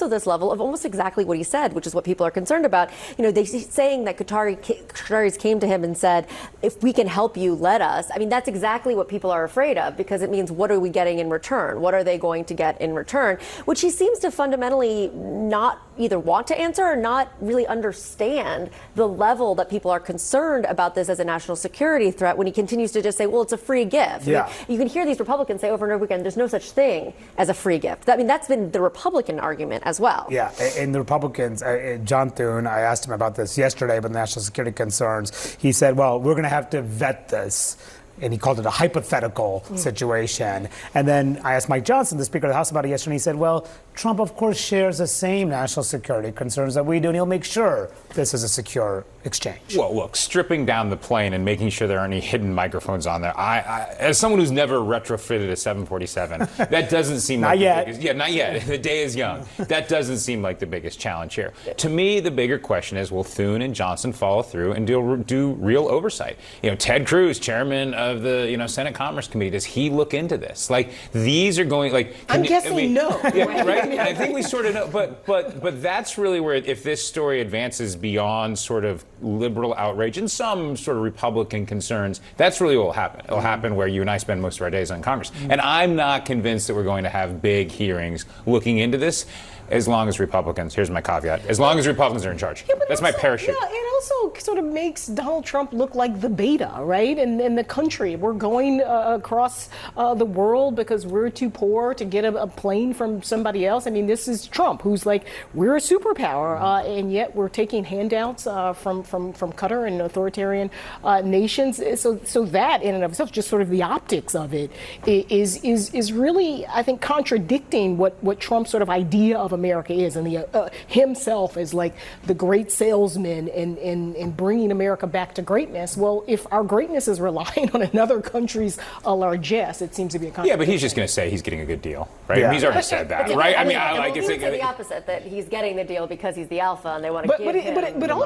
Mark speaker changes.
Speaker 1: this level of almost exactly what he said, which is what people are concerned about. They saying that Qataris came to him and said, if we can help you, let us. I mean, that's exactly what people are afraid of, because it means, what are we getting in return? What are they going to get in return? Which he seems to fundamentally not either want to answer or not really understand the level that people are concerned about this as a national security threat, when he continues to just say, well, it's a free gift.
Speaker 2: Yeah.
Speaker 1: I mean, you can hear these Republicans say over and over again, there's no such thing as a free gift. I mean, that's been the Republican argument as well.
Speaker 2: Yeah, and the Republicans, John Thune, I asked him about this yesterday about national security concerns. He said, well, we're going to have to vet this. And he called it a hypothetical situation. And then I asked Mike Johnson, the Speaker of the House, about it yesterday. And he said, well, Trump, of course, shares the same national security concerns that we do, and he'll make sure this is a secure exchange.
Speaker 3: Well, look, stripping down the plane and making sure there aren't any hidden microphones on there, I as someone who's never retrofitted a 747, that doesn't seem like
Speaker 2: yet.
Speaker 3: the biggest. Yeah, not yet. The day is young. That doesn't seem like the biggest challenge here. To me, the bigger question is, will Thune and Johnson follow through and do real oversight? Ted Cruz, chairman of the Senate Commerce Committee, does he look into this? Like, these are going, like,
Speaker 4: I'm guessing no.
Speaker 3: Yeah, right? I think we sort of know, but that's really where, if this story advances beyond sort of liberal outrage and some sort of Republican concerns, that's really what will happen. It'll happen where you and I spend most of our days on Congress. And I'm not convinced that we're going to have big hearings looking into this, as long as Republicans, here's my caveat, as long as Republicans are in charge. Yeah, that's my parachute.
Speaker 4: Yeah, it also sort of makes Donald Trump look like the beta, right? And the country. We're going across the world because we're too poor to get a plane from somebody else. I mean, this is Trump, who's like, we're a superpower, and yet we're taking handouts from Qatar and authoritarian nations. So that in and of itself, just sort of the optics of it, is really, I think, contradicting what Trump's sort of idea of America is, and himself as like the great salesman and bringing America back to greatness. Well, if our greatness is relying on another country's largesse, it seems to be a contradiction.
Speaker 3: Yeah, but he's just going to say he's getting a good deal, right?
Speaker 2: Yeah.
Speaker 3: He's already said that, right?
Speaker 1: I mean, he would say the opposite, that he's getting the deal because he's the alpha and they want to give him.
Speaker 4: But also,